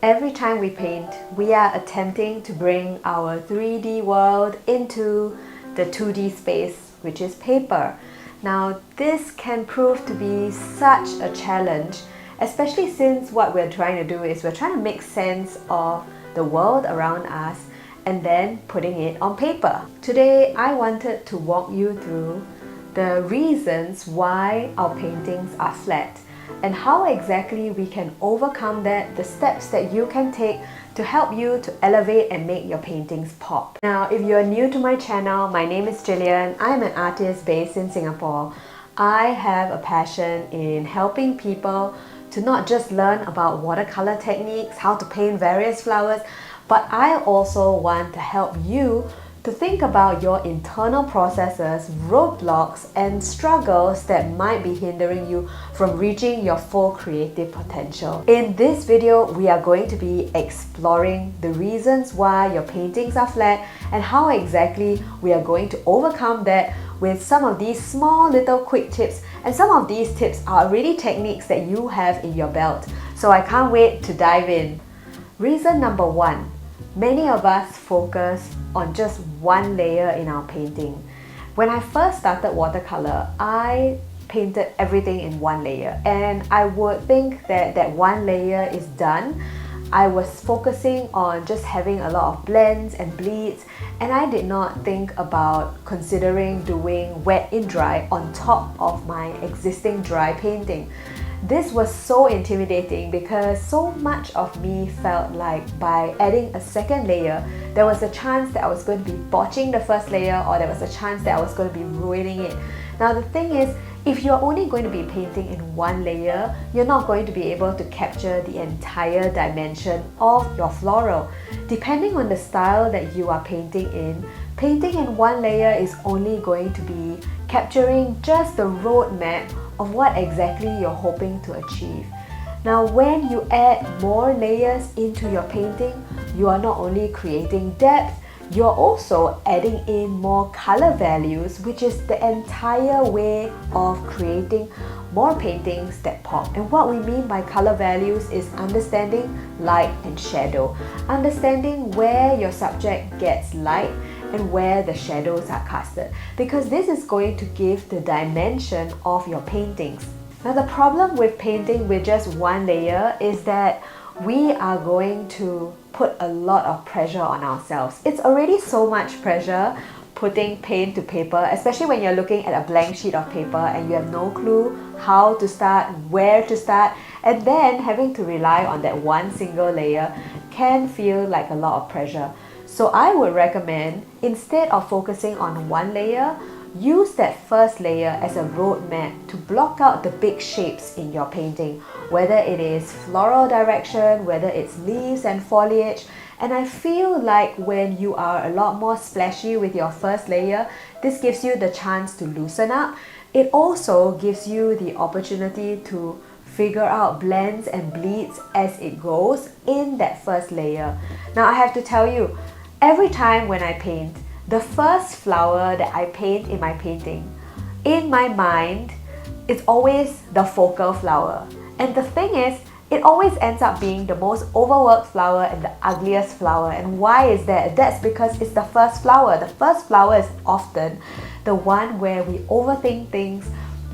Every time we paint, we are attempting to bring our 3D world into the 2D space, which is paper. Now, this can prove to be such a challenge, especially since what we're trying to do is we're trying to make sense of the world around us and then putting it on paper. Today, I wanted to walk you through the reasons why our paintings are flat and how exactly we can overcome that, the steps that you can take to help you to elevate and make your paintings pop. Now, if you're new to my channel, my name is Jillian. I'm an artist based in Singapore. I have a passion in helping people to not just learn about watercolor techniques, how to paint various flowers, but I also want to help you to think about your internal processes, roadblocks, and struggles that might be hindering you from reaching your full creative potential. In this video, we are going to be exploring the reasons why your paintings are flat and how exactly we are going to overcome that with some of these small little quick tips. And some of these tips are really techniques that you have in your belt. So I can't wait to dive in. Reason number one. Many of us focus on just one layer in our painting. When I first started watercolor, I painted everything in one layer, and I would think that that one layer is done. I was focusing on just having a lot of blends and bleeds, and I did not think about considering doing wet in dry on top of my existing dry painting. This was so intimidating because so much of me felt like by adding a second layer, there was a chance that I was going to be botching the first layer, or there was a chance that I was going to be ruining it. Now the thing is, if you're only going to be painting in one layer, you're not going to be able to capture the entire dimension of your floral. Depending on the style that you are painting in one layer is only going to be capturing just the roadmap of what exactly you're hoping to achieve. Now, when you add more layers into your painting, you are not only creating depth, you're also adding in more color values, which is the entire way of creating more paintings that pop. And what we mean by color values is understanding light and shadow, understanding where your subject gets light and where the shadows are casted, because this is going to give the dimension of your paintings. Now, the problem with painting with just one layer is that we are going to put a lot of pressure on ourselves. It's already so much pressure putting paint to paper, especially when you're looking at a blank sheet of paper and you have no clue how to start, where to start, and then having to rely on that one single layer can feel like a lot of pressure. So I would recommend, instead of focusing on one layer, use that first layer as a roadmap to block out the big shapes in your painting, whether it is floral direction, whether it's leaves and foliage. And I feel like when you are a lot more splashy with your first layer, this gives you the chance to loosen up. It also gives you the opportunity to figure out blends and bleeds as it goes in that first layer. Now, I have to tell you, every time when I paint, the first flower that I paint in my painting, in my mind, it's always the focal flower. And the thing is, it always ends up being the most overworked flower and the ugliest flower. And why is that? That's because it's the first flower. The first flower is often the one where we overthink things,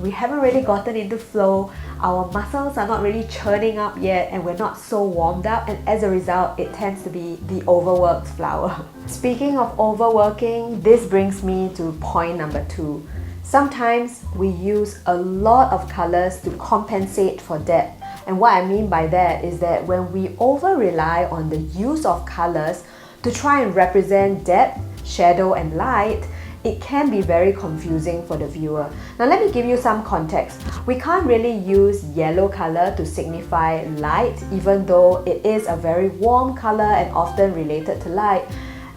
we haven't really gotten into flow, our muscles are not really churning up yet, and we're not so warmed up, and as a result, it tends to be the overworked flower. Speaking of overworking, this brings me to point number two. Sometimes we use a lot of colors to compensate for depth. And what I mean by that is that when we over-rely on the use of colors to try and represent depth, shadow, and light, it can be very confusing for the viewer. Now let me give you some context. We can't really use yellow color to signify light, even though it is a very warm color and often related to light.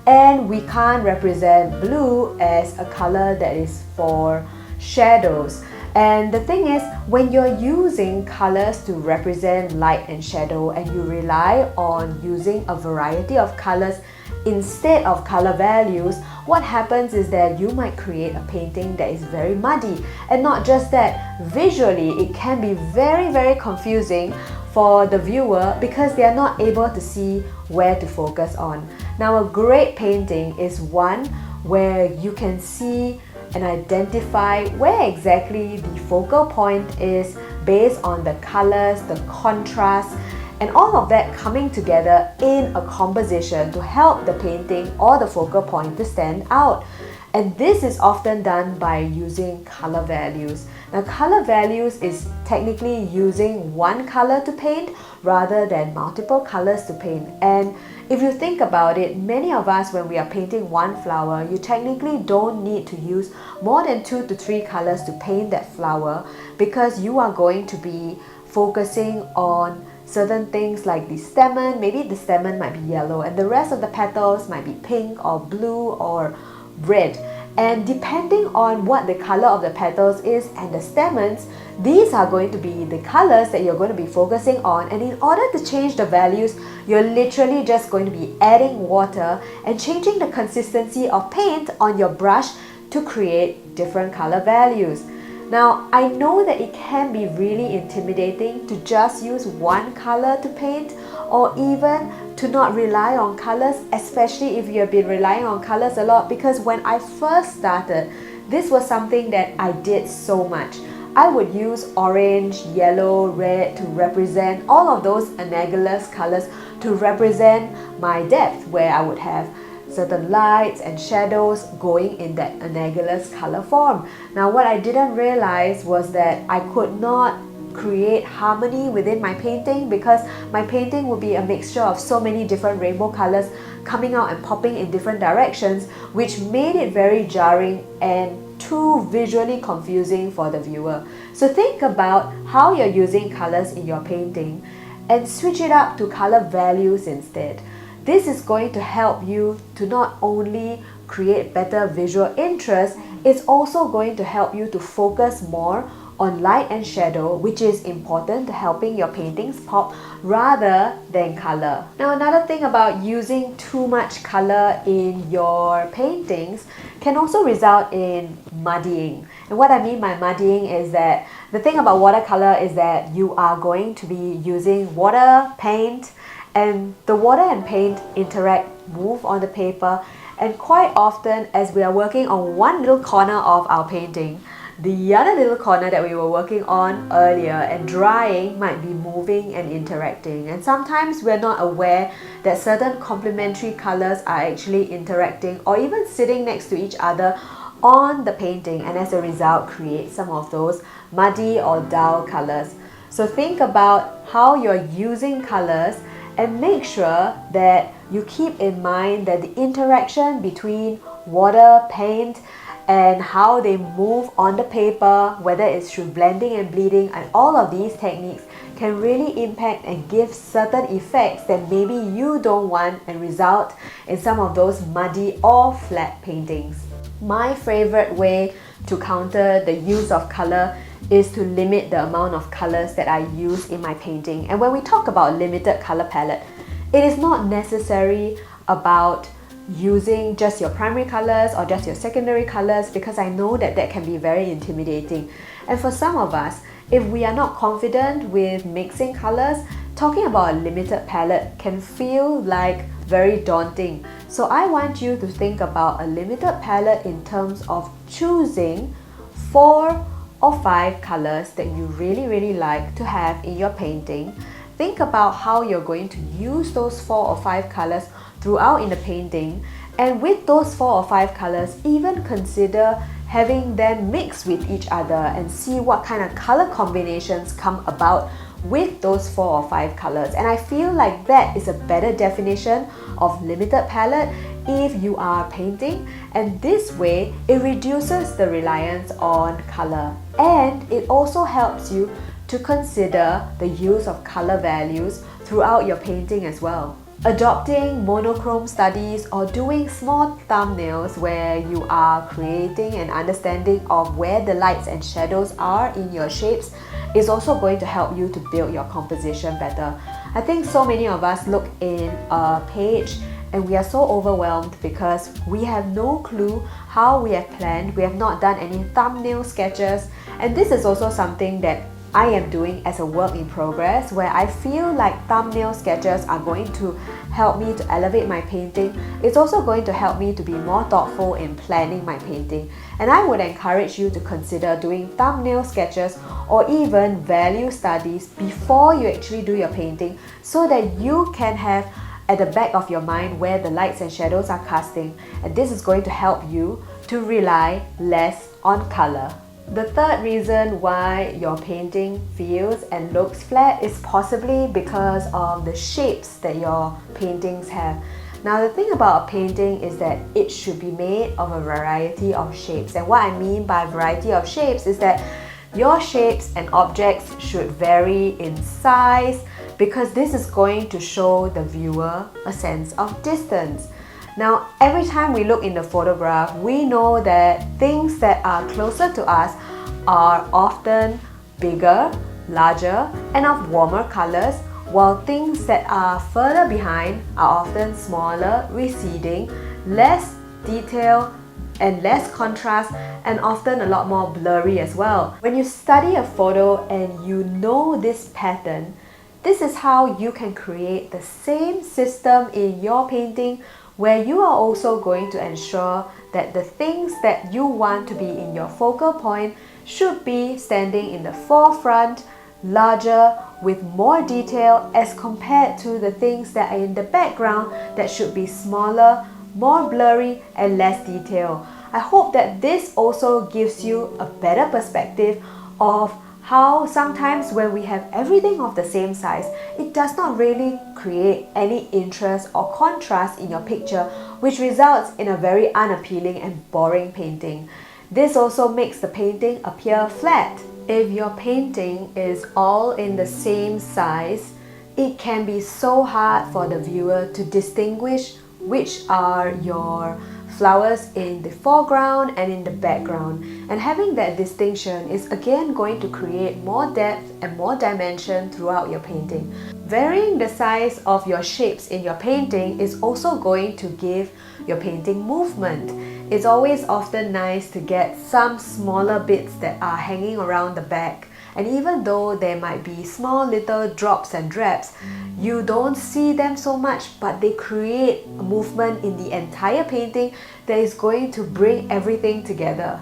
And we can't represent blue as a color that is for shadows. And the thing is, when you're using colors to represent light and shadow and you rely on using a variety of colors instead of color values, what happens is that you might create a painting that is very muddy. And not just that, visually it can be very confusing for the viewer because they are not able to see where to focus on. Now, a great painting is one where you can see and identify where exactly the focal point is based on the colors, the contrast, and all of that coming together in a composition to help the painting or the focal point to stand out. And this is often done by using color values. Now, color values is technically using one color to paint rather than multiple colors to paint. And if you think about it, many of us, when we are painting one flower, you technically don't need to use more than 2 to 3 colors to paint that flower, because you are going to be focusing on certain things like the stamen. Maybe the stamen might be yellow and the rest of the petals might be pink or blue or red. And depending on what the color of the petals is and the stamens, these are going to be the colors that you're going to be focusing on. And in order to change the values, you're literally just going to be adding water and changing the consistency of paint on your brush to create different color values. Now, I know that it can be really intimidating to just use one color to paint, or even to not rely on colors, especially if you have been relying on colors a lot, because when I first started, this was something that I did so much. I would use orange, yellow, red to represent all of those analogous colors to represent my depth, where I would have certain lights and shadows going in that analogous color form. Now, what I didn't realize was that I could not create harmony within my painting, because my painting would be a mixture of so many different rainbow colors coming out and popping in different directions, which made it very jarring and too visually confusing for the viewer. So think about how you're using colors in your painting and switch it up to color values instead. This is going to help you to not only create better visual interest, it's also going to help you to focus more on light and shadow, which is important to helping your paintings pop rather than color. Now, another thing about using too much color in your paintings can also result in muddying. And what I mean by muddying is that the thing about watercolor is that you are going to be using water, paint, and the water and paint interact, move on the paper, and quite often as we are working on one little corner of our painting, the other little corner that we were working on earlier and drying might be moving and interacting. And sometimes we're not aware that certain complementary colors are actually interacting or even sitting next to each other on the painting, and as a result create some of those muddy or dull colors. So think about how you're using colors and make sure that you keep in mind that the interaction between water, paint, and how they move on the paper, whether it's through blending and bleeding, and all of these techniques can really impact and give certain effects that maybe you don't want and result in some of those muddy or flat paintings. My favorite way to counter the use of color is to limit the amount of colors that I use in my painting. And when we talk about limited color palette, it is not necessary about using just your primary colors or just your secondary colors, because I know that that can be very intimidating. And for some of us, if we are not confident with mixing colors, talking about a limited palette can feel like very daunting. So I want you to think about a limited palette in terms of choosing 4 or 5 colors that you really like to have in your painting. Think about how you're going to use those 4 or 5 colors throughout in the painting, and with those 4 or 5 colors, even consider having them mix with each other and see what kind of color combinations come about with those 4 or 5 colors. And I feel like that is a better definition of limited palette if you are painting, and this way it reduces the reliance on color, and it also helps you to consider the use of color values throughout your painting as well. Adopting monochrome studies or doing small thumbnails where you are creating an understanding of where the lights and shadows are in your shapes is also going to help you to build your composition better. I think so many of us look in a page and we are so overwhelmed because we have no clue how we have planned. We have not done any thumbnail sketches, and this is also something that I am doing as a work in progress, where I feel like thumbnail sketches are going to help me to elevate my painting. It's also going to help me to be more thoughtful in planning my painting. And I would encourage you to consider doing thumbnail sketches or even value studies before you actually do your painting, so that you can have at the back of your mind where the lights and shadows are casting, and this is going to help you to rely less on color. The third reason why your painting feels and looks flat is possibly because of the shapes that your paintings have. Now, the thing about a painting is that it should be made of a variety of shapes, and what I mean by variety of shapes is that your shapes and objects should vary in size, because this is going to show the viewer a sense of distance. Now, every time we look in the photograph, we know that things that are closer to us are often bigger, larger, and of warmer colors, while things that are further behind are often smaller, receding, less detail, and less contrast, and often a lot more blurry as well. When you study a photo and you know this pattern, this is how you can create the same system in your painting, where you are also going to ensure that the things that you want to be in your focal point should be standing in the forefront, larger, with more detail, as compared to the things that are in the background that should be smaller, more blurry, and less detail. I hope that this also gives you a better perspective of how sometimes when we have everything of the same size, it does not really create any interest or contrast in your picture, which results in a very unappealing and boring painting. This also makes the painting appear flat. If your painting is all in the same size, it can be so hard for the viewer to distinguish which are your flowers in the foreground and in the background. And having that distinction is again going to create more depth and more dimension throughout your painting. Varying the size of your shapes in your painting is also going to give your painting movement. It's always often nice to get some smaller bits that are hanging around the back, and even though there might be small little drops and drabs, you don't see them so much, but they create a movement in the entire painting that is going to bring everything together.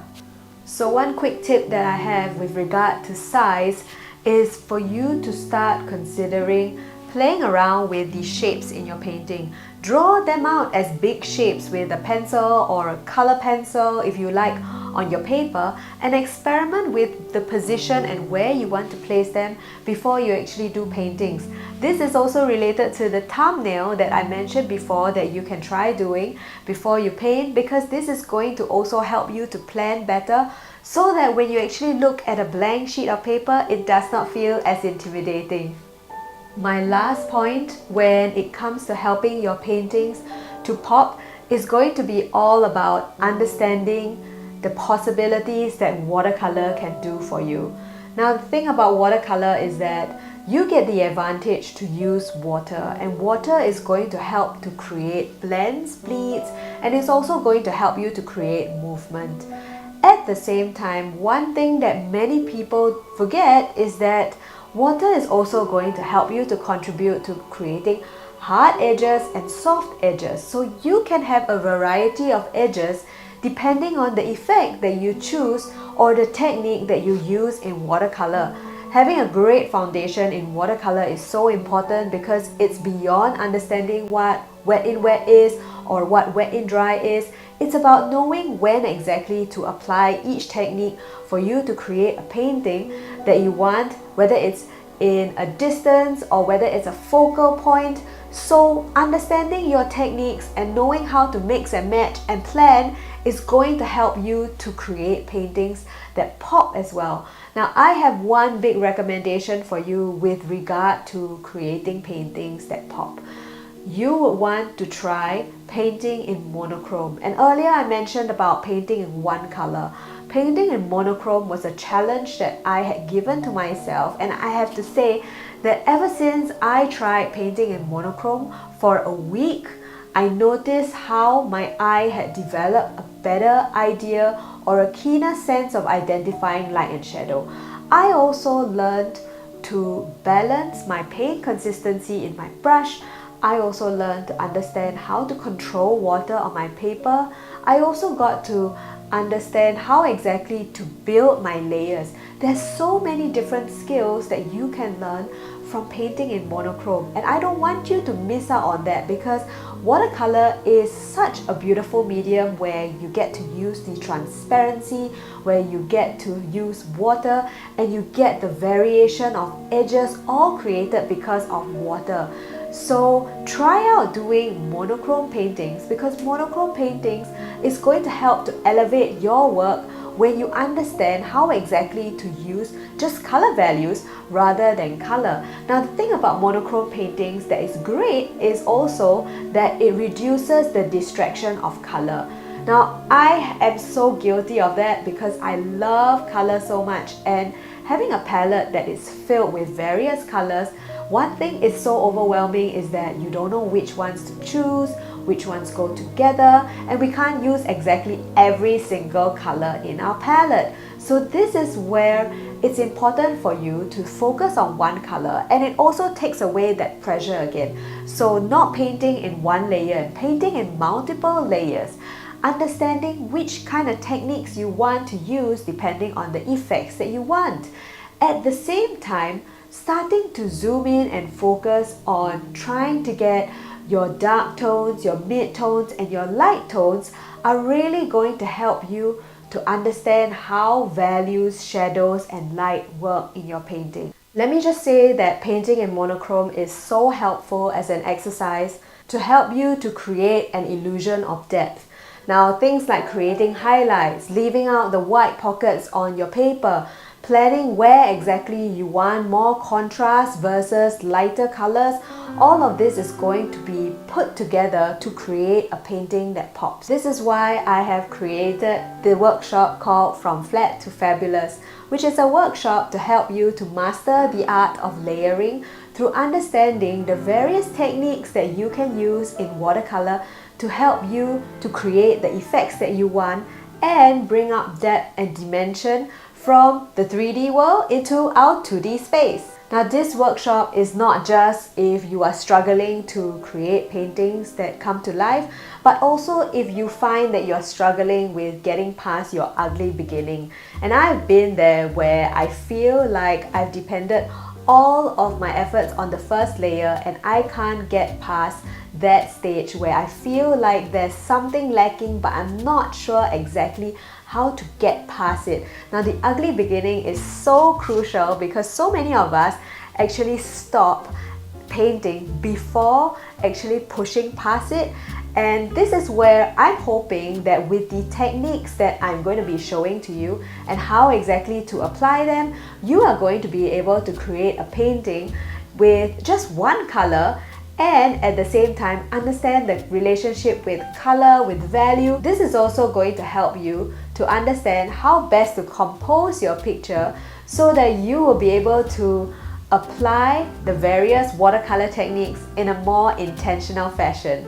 So one quick tip that I have with regard to size is for you to start considering playing around with the shapes in your painting. Draw them out as big shapes with a pencil or a color pencil, if you like, on your paper, and experiment with the position and where you want to place them before you actually do paintings. This is also related to the thumbnail that I mentioned before that you can try doing before you paint, because this is going to also help you to plan better, so that when you actually look at a blank sheet of paper, it does not feel as intimidating. My last point when it comes to helping your paintings to pop is going to be all about understanding the possibilities that watercolor can do for you. Now, the thing about watercolor is that you get the advantage to use water, and water is going to help to create blends, bleeds, and it's also going to help you to create movement. At the same time, one thing that many people forget is that water is also going to help you to contribute to creating hard edges and soft edges, so you can have a variety of edges depending on the effect that you choose or the technique that you use in watercolor. Having a great foundation in watercolor is so important, because it's beyond understanding what wet in wet is or what wet in dry is. It's about knowing when exactly to apply each technique for you to create a painting that you want, whether it's in a distance or whether it's a focal point. So understanding your techniques and knowing how to mix and match and plan is going to help you to create paintings that pop as well. Now, I have one big recommendation for you with regard to creating paintings that pop. You would want to try painting in monochrome. And earlier I mentioned about painting in one color. Painting in monochrome was a challenge that I had given to myself, and I have to say that ever since I tried painting in monochrome for a week, I noticed how my eye had developed a better idea or a keener sense of identifying light and shadow. I also learned to balance my paint consistency in my brush. I also learned to understand how to control water on my paper. I also got to understand how exactly to build my layers. There's so many different skills that you can learn from painting in monochrome, and I don't want you to miss out on that, because watercolor is such a beautiful medium where you get to use the transparency, where you get to use water, and you get the variation of edges all created because of water. So try out doing monochrome paintings, because monochrome paintings is going to help to elevate your work when you understand how exactly to use just color values rather than color. Now, the thing about monochrome paintings that is great is also that it reduces the distraction of color. Now, I am so guilty of that because I love color so much, and having a palette that is filled with various colors, one thing is so overwhelming is that you don't know which ones to choose, which ones go together, and we can't use exactly every single color in our palette. So this is where it's important for you to focus on one color, and it also takes away that pressure again. So not painting in one layer and painting in multiple layers. Understanding which kind of techniques you want to use depending on the effects that you want. At the same time, starting to zoom in and focus on trying to get your dark tones, your mid-tones, and your light tones are really going to help you to understand how values, shadows, and light work in your painting. Let me just say that painting in monochrome is so helpful as an exercise to help you to create an illusion of depth. Now, things like creating highlights, leaving out the white pockets on your paper, planning where exactly you want more contrast versus lighter colors, all of this is going to be put together to create a painting that pops. This is why I have created the workshop called From Flat to Fabulous, which is a workshop to help you to master the art of layering through understanding the various techniques that you can use in watercolor to help you to create the effects that you want and bring up depth and dimension from the 3D world into our 2D space. Now, this workshop is not just if you are struggling to create paintings that come to life, but also if you find that you're struggling with getting past your ugly beginning. And I've been there, where I feel like I've depended all of my efforts on the first layer and I can't get past that stage where I feel like there's something lacking, but I'm not sure exactly how to get past it. Now, the ugly beginning is so crucial because so many of us actually stop painting before actually pushing past it. And this is where I'm hoping that with the techniques that I'm going to be showing to you and how exactly to apply them, you are going to be able to create a painting with just one color and at the same time understand the relationship with color, with value. This is also going to help you to understand how best to compose your picture so that you will be able to apply the various watercolor techniques in a more intentional fashion.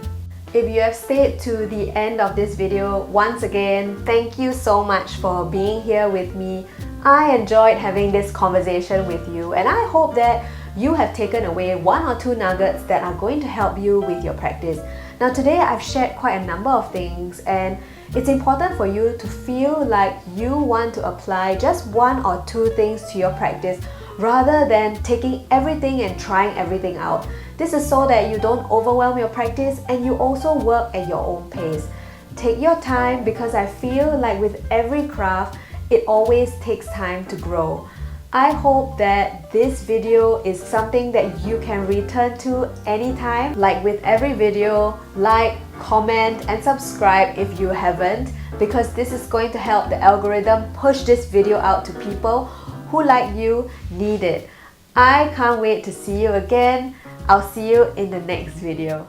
If you have stayed to the end of this video, once again, thank you so much for being here with me. I enjoyed having this conversation with you, and I hope that you have taken away one or two nuggets that are going to help you with your practice. Now, today I've shared quite a number of things, and it's important for you to feel like you want to apply just one or two things to your practice rather than taking everything and trying everything out. This is so that you don't overwhelm your practice and you also work at your own pace. Take your time, because I feel like with every craft, it always takes time to grow. I hope that this video is something that you can return to anytime. Like with every video, like, comment and subscribe if you haven't, because this is going to help the algorithm push this video out to people who, like you, need it. I can't wait to see you again. I'll see you in the next video.